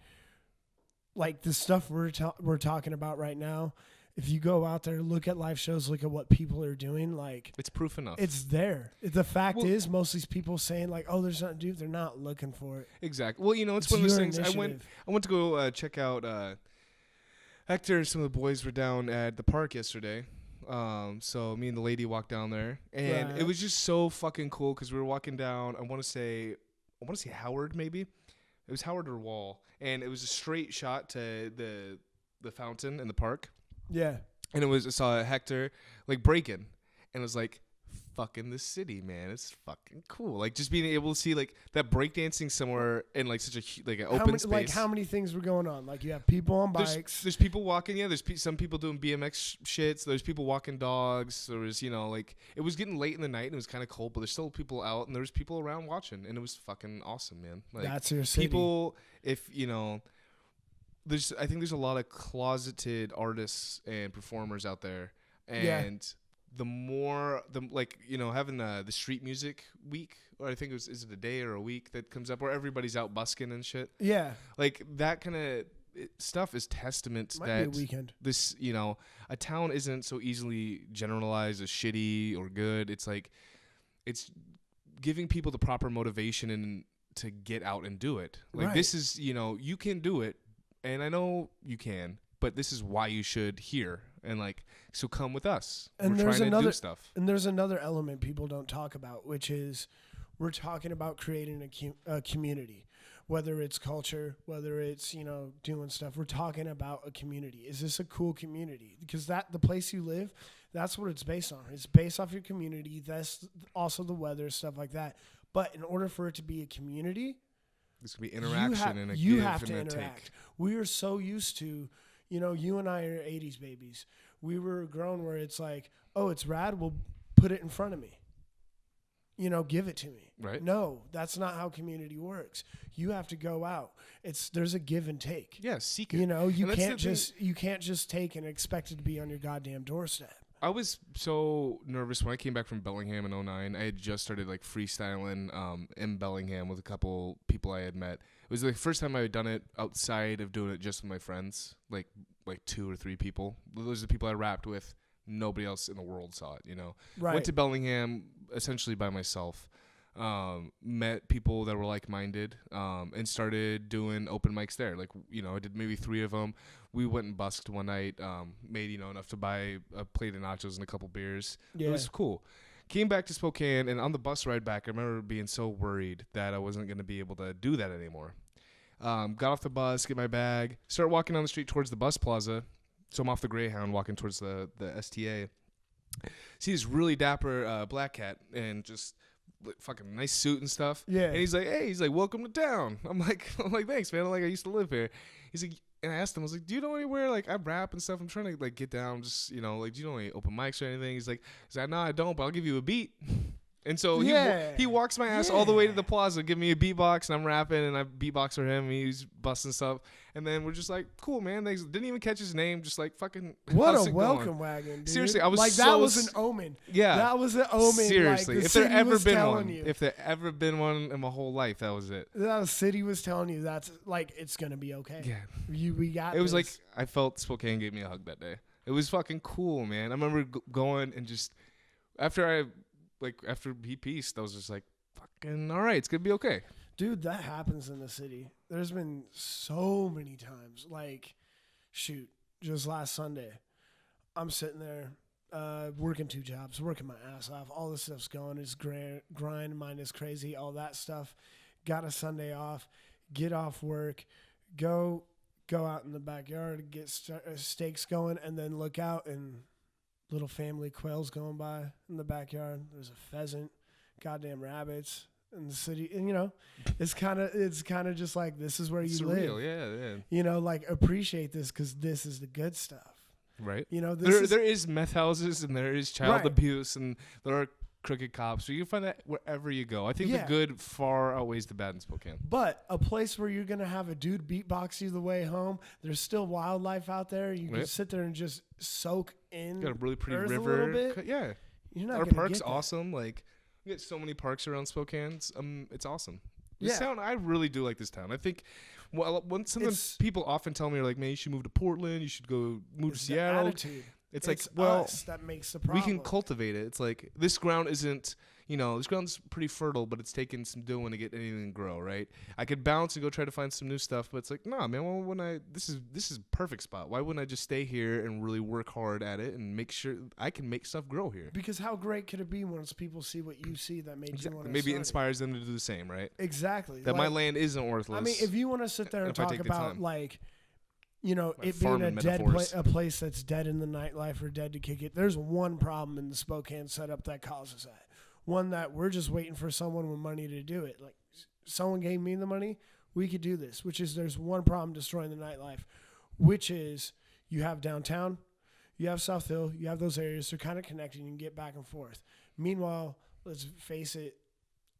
like the stuff we're talking about right now, if you go out there, look at live shows, look at what people are doing, like it's proof enough. It's there. The fact is, most of these people saying like, "Oh, there's nothing to do," they're not looking for it. Exactly. Well, it's one of those things. I went to go check out Hector and some of the boys were down at the park yesterday. So me and the lady walked down there, and it was just so fucking cool because we were walking down. I want to say Howard, maybe it was Howard or Wall, and it was a straight shot to the fountain in the park. Yeah. And I saw Hector like breaking, and it was like, fucking the city, man. It's fucking cool. Like, just being able to see like that breakdancing somewhere in like such an open space. Like, how many things were going on? Like, you have people on bikes. There's people walking. Yeah, there's some people doing BMX shits. There's people walking dogs. There was, like, it was getting late in the night and it was kind of cold, but there's still people out and there's people around watching, and it was fucking awesome, man. Like, that's your city. People, if I think there's a lot of closeted artists and performers out there, and the more having the street music week, or I think is it a day or a week that comes up where everybody's out busking and shit. Yeah, like that kind of stuff is testament that be a weekend. This a town isn't so easily generalized as shitty or good. It's like it's giving people the proper motivation and to get out and do it. Like this is you can do it. And I know you can, but this is why you should hear. And so come with us. And we're trying to do stuff. And there's another element people don't talk about, which is we're talking about creating a community, whether it's culture, whether it's, doing stuff. We're talking about a community. Is this a cool community? Because the place you live, that's what it's based on. It's based off your community. That's also the weather, stuff like that. But in order for it to be a community, this could be interaction and a you give have to and a interact. take. We are so used to, You know, you and I are 80s babies. We were grown where it's like, oh, it's rad. Well, put it in front of me. You know, give it to me. Right. No, that's not how community works. You have to go out. There's a give and take. Yeah, seek it. You know, you can't just take and expect it to be on your goddamn doorstep. I was so nervous when I came back from Bellingham in 2009. I had just started like freestyling in Bellingham with a couple people I had met. It was the first time I had done it outside of doing it just with my friends, like 2 or 3 people. Those are the people I rapped with. Nobody else in the world saw it, you know. Right. Went to Bellingham essentially by myself. Met people that were like-minded, and started doing open mics there. Like, you know, I did maybe 3 of them. We went and busked one night, made, you know, enough to buy a plate of nachos and a couple beers. Yeah. It was cool. Came back to Spokane, and on the bus ride back, I remember being so worried that I wasn't going to be able to do that anymore. Got off the bus, get my bag, start walking down the street towards the bus plaza. So I'm off the Greyhound walking towards the STA. See this really dapper black cat and just fucking nice suit and stuff. Yeah. And he's like, welcome to town. I'm like, thanks, man. I used to live here. He's like, and I asked him, I was like, do you know anywhere? Like, I rap and stuff. I'm trying to like get down, just, you know, like, do you know any open mics or anything? He's like, no, I don't, but I'll give you a beat. And so he walks my ass all the way to the plaza, give me a beatbox, and I'm rapping, and I beatbox for him, and he's busting stuff. And then we're just like, cool, man. Thanks. Didn't even catch his name, just like fucking. What a welcome wagon, dude. Seriously, I was like so that was an omen. Yeah, that was an omen. Seriously, like, if there ever been one in my whole life, that was it. The city was telling you that's like it's gonna be okay. Yeah, we got. It was like I felt Spokane gave me a hug that day. It was fucking cool, man. I remember going and just after he pieced, I was just like, fucking all right, it's gonna be okay. Dude, that happens in the city. There's been so many times. Like, shoot, just last Sunday, I'm sitting there working 2 jobs, working my ass off. All this stuff's going. It's grind, mind is crazy, all that stuff. Got a Sunday off, get off work, go out in the backyard, get steaks going, and then look out and little family quails going by in the backyard. There's a pheasant, goddamn rabbits. In the city, and you know, it's kind of just like this is where you surreal, live. Yeah. You know, like appreciate this because this is the good stuff. Right. You know, there is meth houses and there is child abuse and there are crooked cops. So you can find that wherever you go. I think the good far outweighs the bad in Spokane. But a place where you're gonna have a dude beatbox you the way home. There's still wildlife out there. You can sit there and just soak in. Got a really pretty river. A little bit. Yeah. You're not. Our gonna park's get that. awesome. Like. We get so many parks around Spokane. It's awesome. This town, I really do like this town. I think, when people often tell me, like, man, you should move to Portland. You should go move to Seattle. Attitude. It's like, well, us that makes the problem. We can cultivate it. It's like this ground isn't, you know, this ground's pretty fertile, but it's taken some doing to get anything to grow, right? I could bounce and go try to find some new stuff, but it's like, nah, man. Well, this is a perfect spot. Why wouldn't I just stay here and really work hard at it and make sure I can make stuff grow here? Because how great could it be once people see what you see that made you want to? Maybe it inspires them to do the same, right? Exactly. That my land isn't worthless. I mean, if you want to sit there and talk about like. You know, my it being a place that's dead in the nightlife or dead to kick it. There's one problem in the Spokane setup that causes that. One that we're just waiting for someone with money to do it. Like, someone gave me the money, we could do this. Which is, there's one problem destroying the nightlife, which is you have downtown, you have South Hill, you have those areas. They're kind of connected. You can get back and forth. Meanwhile, let's face it,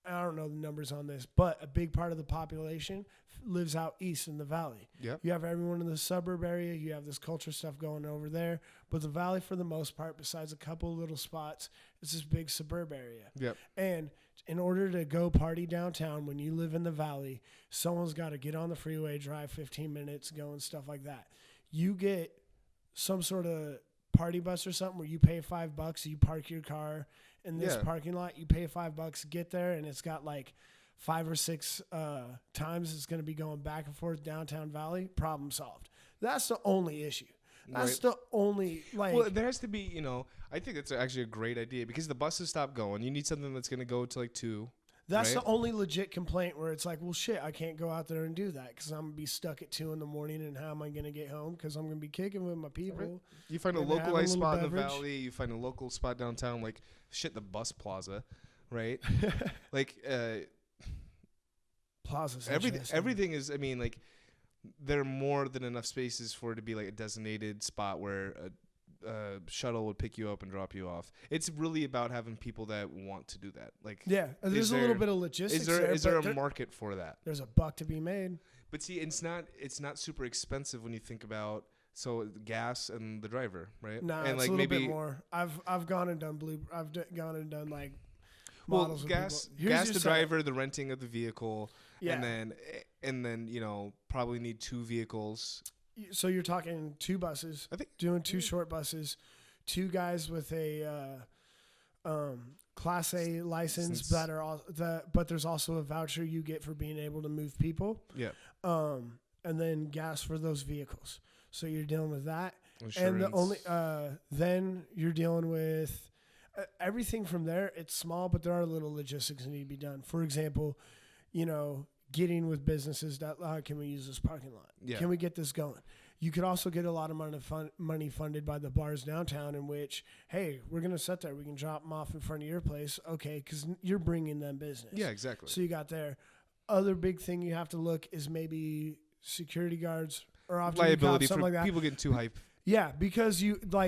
I don't know the numbers on this, but a big part of the population lives out east in the valley. Yep. You have everyone in the suburb area. You have this culture stuff going over there. But the valley, for the most part, besides a couple little spots, it's this big suburb area. Yep. And in order to go party downtown when you live in the valley, someone's got to get on the freeway, drive 15 minutes, go and stuff like that. You get some sort of party bus or something where you pay $5, you park your car in this parking lot, you pay $5, get there, and it's got like 5 or 6 times it's going to be going back and forth downtown valley. Problem solved. That's the only issue. That's the only, like... Well, there has to be, you know, I think that's actually a great idea because the buses stop going. You need something that's going to go to like 2. That's the only legit complaint where it's like, well, shit, I can't go out there and do that because I'm going to be stuck at 2 in the morning, and how am I going to get home? Because I'm going to be kicking with my people. Right. You find a localized spot in the valley. You find a local spot downtown, like, shit, the bus plaza, right? like... Plazas. Everything is, I mean, like, there are more than enough spaces for it to be like a designated spot where a shuttle would pick you up and drop you off. It's really about having people that want to do that. Like, yeah, there's a little bit of logistics. Is there a market for that? There's a buck to be made. But see, it's not super expensive when you think about gas and the driver, right? Nah, and it's like a little maybe bit more. I've gone and done gone and done like models. Gas the driver, the renting of the vehicle, and then probably need 2 vehicles. So you're talking 2 buses. I think doing 2 short buses, 2 guys with a Class A license that are but there's also a voucher you get for being able to move people. Yeah. And then gas for those vehicles. So you're dealing with that, Insurance. and then you're dealing with everything from there. It's small, but there are little logistics that need to be done. For example, getting with businesses that can we use this parking lot? Yeah. Can we get this going? You could also get a lot of money funded by the bars downtown in which, hey, we're going to sit there. We can drop them off in front of your place. Okay, because you're bringing them business. Yeah, exactly. So you got there. Other big thing you have to look is maybe security guards or liability something for like that. People getting too hype. Yeah, because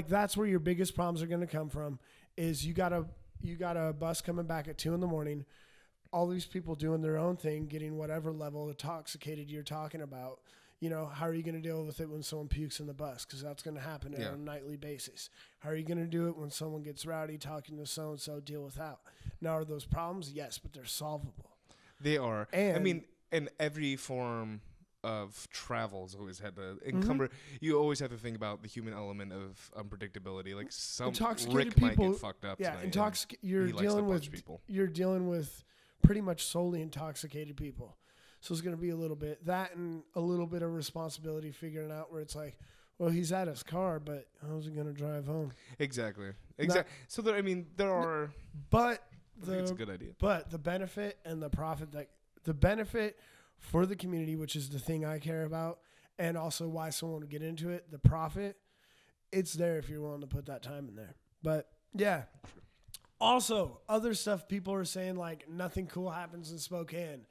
that's where your biggest problems are going to come from is you got a bus coming back at 2 a.m. All these people doing their own thing, getting whatever level intoxicated you're talking about. How are you going to deal with it when someone pukes in the bus? Because that's going to happen on a nightly basis. How are you going to do it when someone gets rowdy talking to so-and-so? Deal with that. Now, are those problems? Yes, but they're solvable. They are. And in every form of travel has always had to encumber. You always have to think about the human element of unpredictability. Like some Rick might get fucked up. Yeah, tonight you're dealing with pretty much solely intoxicated people. So it's going to be a little bit that and a little bit of responsibility figuring out where it's like, well, he's at his car, but how's he going to drive home? Exactly. So there are. But it's a good idea. But the benefit and the profit the benefit for the community, which is the thing I care about, and also why someone would get into it, the profit, it's there if you're willing to put that time in there. But yeah. Also, other stuff people are saying like nothing cool happens in Spokane.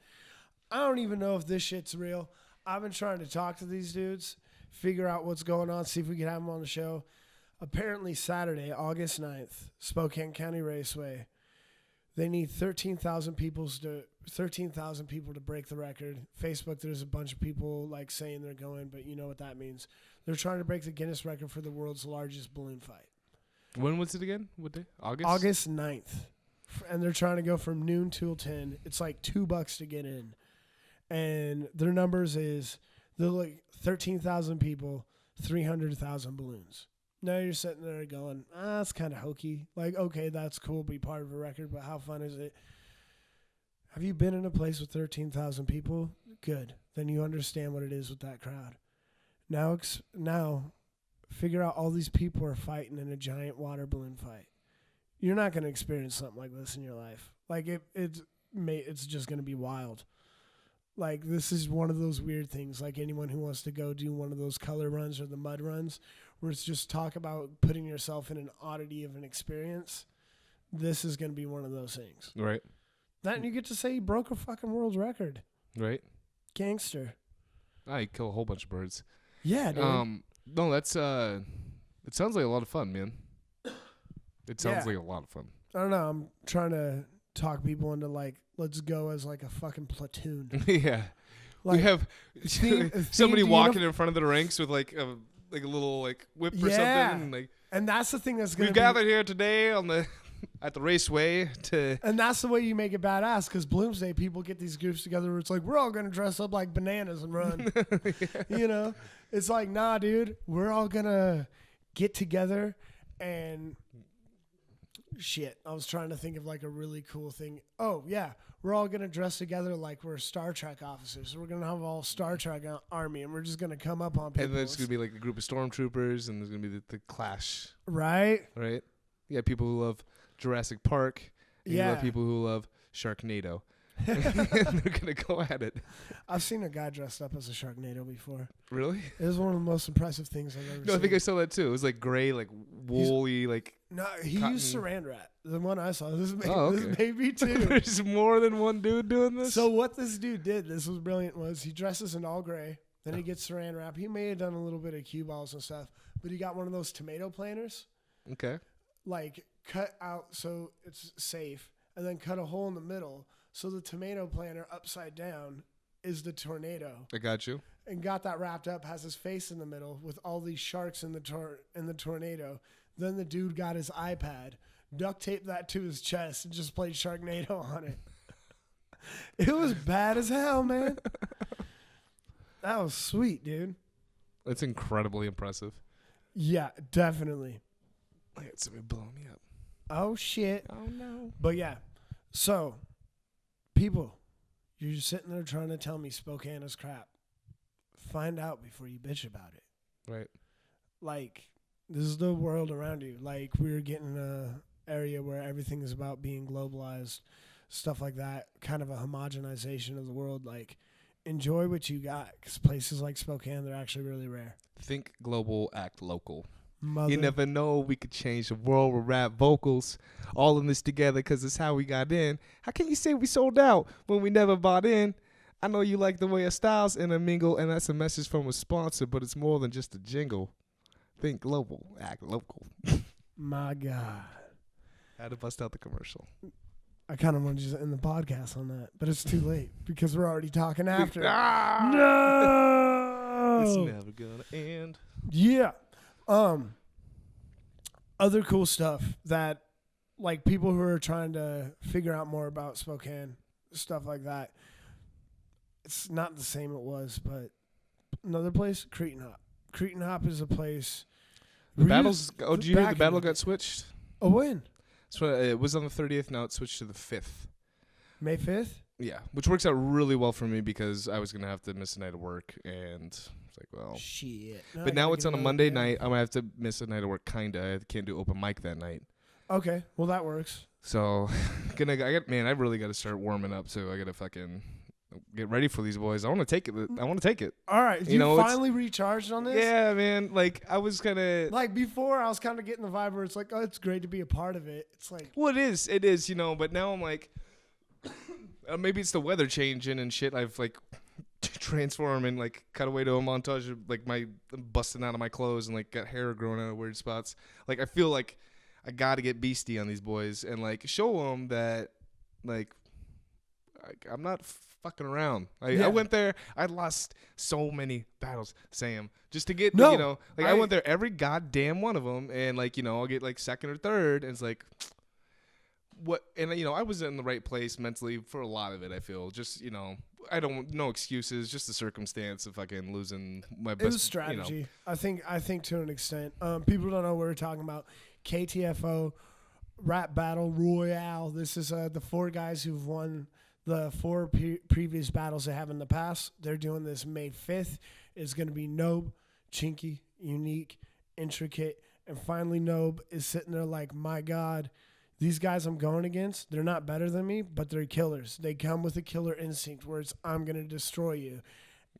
I don't even know if this shit's real. I've been trying to talk to these dudes, figure out what's going on, see if we can have them on the show. Apparently Saturday, August 9th, Spokane County Raceway, they need 13,000 people to break the record. Facebook, there's a bunch of people like saying they're going, but you know what that means. They're trying to break the Guinness record for the world's largest balloon fight. When was it again? What day? August 9th. And they're trying to go from noon till 10. It's like $2 to get in. And their numbers they're like 13,000 people, 300,000 balloons. Now you're sitting there going, that's kind of hokey. Like, okay, that's cool, be part of a record, but how fun is it? Have you been in a place with 13,000 people? Good. Then you understand what it is with that crowd. Now figure out all these people are fighting in a giant water balloon fight. You're not going to experience something like this in your life. Like, it's just going to be wild. Like, this is one of those weird things. Like, anyone who wants to go do one of those color runs or the mud runs, where it's just talk about putting yourself in an oddity of an experience, this is going to be one of those things. Right. That, and you get to say you broke a fucking world record. Right. Gangster. You kill a whole bunch of birds. Yeah, dude. No, that's it sounds like a lot of fun, man. It sounds like a lot of fun. I don't know. I'm trying to talk people into like, let's go as like a fucking platoon. Yeah. Like, we have somebody walking in front of the ranks with like a little like whip or something. And that's the thing that's going to be. We've gathered here today at the raceway to. And that's the way you make it badass, because Bloomsday people get these groups together where it's like, we're all going to dress up like bananas and run. Yeah. It's like, nah, dude, we're all going to get together and shit. I was trying to think of like a really cool thing. Oh, yeah. We're all going to dress together like we're Star Trek officers. We're going to have all Star Trek army, and we're just going to come up on people. And then it's going to be like a group of stormtroopers, and there's going to be the clash. Right? Right? Yeah, people who love Jurassic Park. And you love people who love Sharknado. And they're going to go at it. I've seen a guy dressed up as a Sharknado before. Really? It was one of the most impressive things I've ever seen. I think I saw that too. It was like gray, like woolly, No, he cotton. used Saran Wrap. The one I saw. This okay. may be too. There's more than one dude doing this? So what this dude did, this was brilliant, was he dresses in all gray. Then he gets saran wrap. He may have done a little bit of cue balls and stuff, but he got one of those tomato planters. Okay. Like cut out so it's safe, and then cut a hole in the middle so the tomato planter upside down is the tornado. I got you. And got that wrapped up. Has his face in the middle with all these sharks in the tornado. Then the dude got his iPad, duct taped that to his chest, and just played Sharknado on it. It was bad as hell, man. That was sweet, dude. That's incredibly impressive. Yeah, definitely. I had somebody blowing me up. Oh, shit. Oh, no. But yeah, so, people, you're just sitting there trying to tell me Spokane is crap. Find out before you bitch about it. Right. Like, this is the world around you. Like, we're getting a area where everything is about being globalized, stuff like that, kind of a homogenization of the world. Like, enjoy what you got, because places like Spokane, they're actually really rare. Think global, act local. Mother. You never know. We could change the world with rap vocals. All in this together because it's how we got in. How can you say we sold out when we never bought in? I know you like the way our styles intermingle, and that's a message from a sponsor, but it's more than just a jingle. Think global, act local. My God. Had to bust out the commercial. I kind of want to just end the podcast on that, but it's too late because we're already talking after. Ah! No! It's never gonna end. Yeah. Other cool stuff that, like, people who are trying to figure out more about Spokane, stuff like that. It's not the same it was, but another place, Cretin Hop. Cretin Hop is a place. The battles. Oh, did you hear the battle got switched? Oh, when? So it was on the 30th. Now it's switched to the 5th. May 5th? Yeah, which works out really well for me because I was gonna have to miss a night of work, and it's like, well, shit. But now it's on a Monday night. I'm gonna have to miss a night of work. Kinda. I can't do open mic that night. Okay, well that works. So, I really got to start warming up too. I gotta fucking get ready for these boys. I want to take it. I want to take it. All right, you finally recharged on this? Yeah, man. Like I was kind of like before. I was kind of getting the vibe where it's like, oh, it's great to be a part of it. It's like, well, it is, But now I'm like, maybe it's the weather changing and shit. I've like transformed and like cut away to a montage of like my busting out of my clothes and like got hair growing out of weird spots. Like I feel like I got to get beastie on these boys and like show them that like I'm not fucking around. I went there. I lost so many battles, Sam, just to get I went there every goddamn one of them, and like I'll get like second or third, and it's like what, and I was in the right place mentally for a lot of it. I feel just I don't no excuses, just the circumstance of fucking losing my best. It was strategy. I think to an extent. People don't know what we're talking about. KTFO Rap Battle Royale. This is the 4 guys who've won the 4 previous battles they have in the past. They're doing this May 5th. It's going to be Nobe, Chinky, Unique, Intricate, and finally Nobe is sitting there like, my God, these guys I'm going against, they're not better than me, but they're killers. They come with a killer instinct where it's, I'm going to destroy you.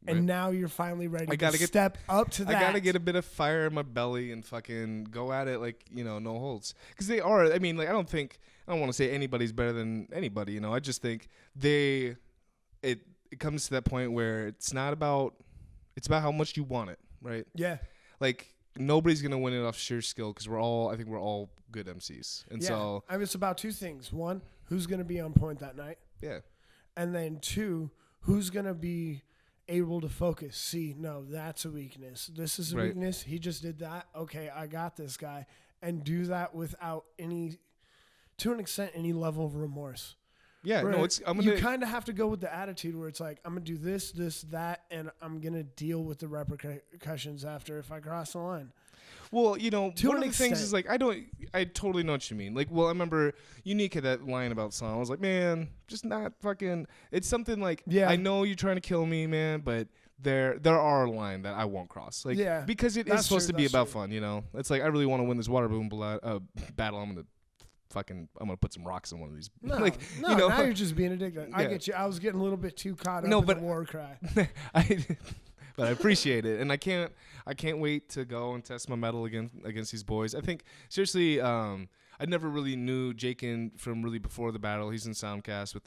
Right. And now you're finally ready to step up to that. I got to get a bit of fire in my belly and fucking go at it like, no holds. Because they are, I mean, like, I don't want to say anybody's better than anybody, I just think it comes to that point where it's about how much you want it, right? Yeah. Like, nobody's going to win it off sheer skill because I think we're all good MCs. And so. I mean, it's about 2 things. 1, who's going to be on point that night? Yeah. And then 2, who's going to be able to focus. See, no, that's a weakness. This is a weakness. He just did that. Okay, I got this guy. And do that without to an extent, any level of remorse. Yeah, no, you kind of have to go with the attitude where it's like, I'm going to do this, that, and I'm going to deal with the repercussions after if I cross the line. Well, one of the things is like, I totally know what you mean. Like, well, I remember Unique had that line about song. I was like, man, just not fucking, it's something like, I know you're trying to kill me, man, but there are a line that I won't cross. Like, because it is supposed to be about fun, It's like, I really want to win this water balloon battle. I'm gonna put some rocks in one of these. No, now you're just being addicted. I get you. I was getting a little bit too caught up in the war cry. But I appreciate it, and I can't wait to go and test my mettle against these boys. I think seriously, I never really knew Jakin from really before the battle. He's in Soundcast with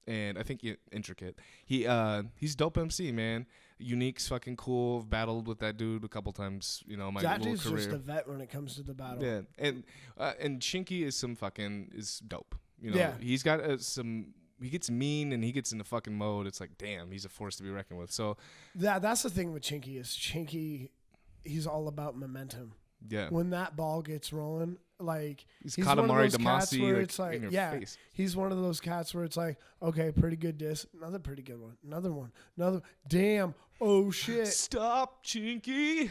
and I think intricate. He's dope MC, man. Unique's fucking cool. I've battled with that dude a couple times. You know, my that little dude's career. just a vet when it comes to the battle. Yeah, and Chinky is dope. You know, Yeah. he's got some. He gets mean and he gets into fucking mode. It's like, damn, he's a force to be reckoned with. So that's the thing with Chinky is he's all about momentum. yeah, When that ball gets rolling, like he's one of Katamari those cats Damacy, where like, it's like, in your yeah, face. he's one of those cats where it's like, okay, pretty good disc, another pretty good one, another, damn, oh shit, Stop, Chinky.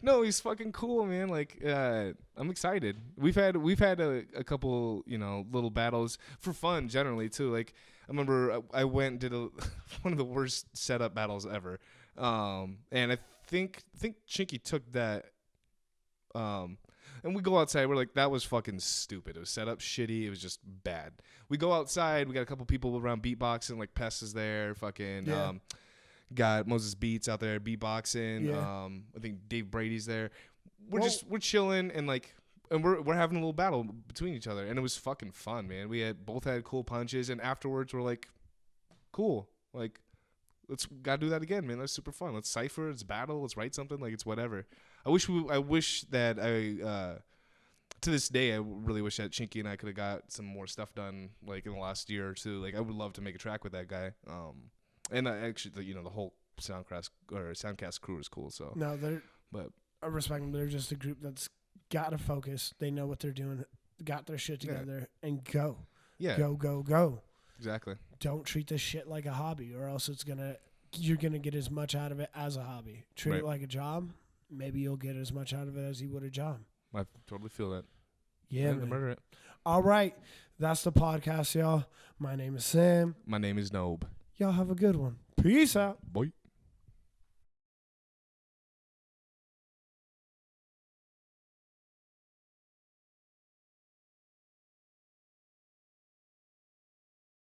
No, he's fucking cool, man. Like, I'm excited. We've had a couple, you know, little battles for fun generally too. Like, I remember I went and did one of the worst setup battles ever, and I think Chinky took that. And we go outside. We're like, that was fucking stupid. It was set up shitty. It was just bad. We go outside. We got a couple people around beatboxing. Like Pest is there. Fucking got Moses Beats out there beatboxing. Yeah. I think Dave Brady's there. We're chilling and we're having a little battle between each other, and it was fucking fun, man. We both had cool punches, and afterwards we're like, cool, like let's gotta do that again, man. That's super fun. Let's cipher. Let's battle. Let's write something. Like, it's whatever. I wish that to this day, I really wish that Chinky and I could have got some more stuff done, like in the last year or two. Like, I would love to make a track with that guy. And actually, you know, the whole Soundcast crew is cool. So no, but I respect them. They're just a group that's got to focus. They know what they're doing, got their shit together, and go. Yeah. Go. Exactly. Don't treat this shit like a hobby, or else you're gonna get as much out of it as a hobby. Treat it like a job. Maybe you'll get as much out of it as you would a job. I totally feel that. Yeah, man. Murder it. All right, that's the podcast, y'all. My name is Sam. My name is Nobe. Y'all have a good one. Peace out. Bye.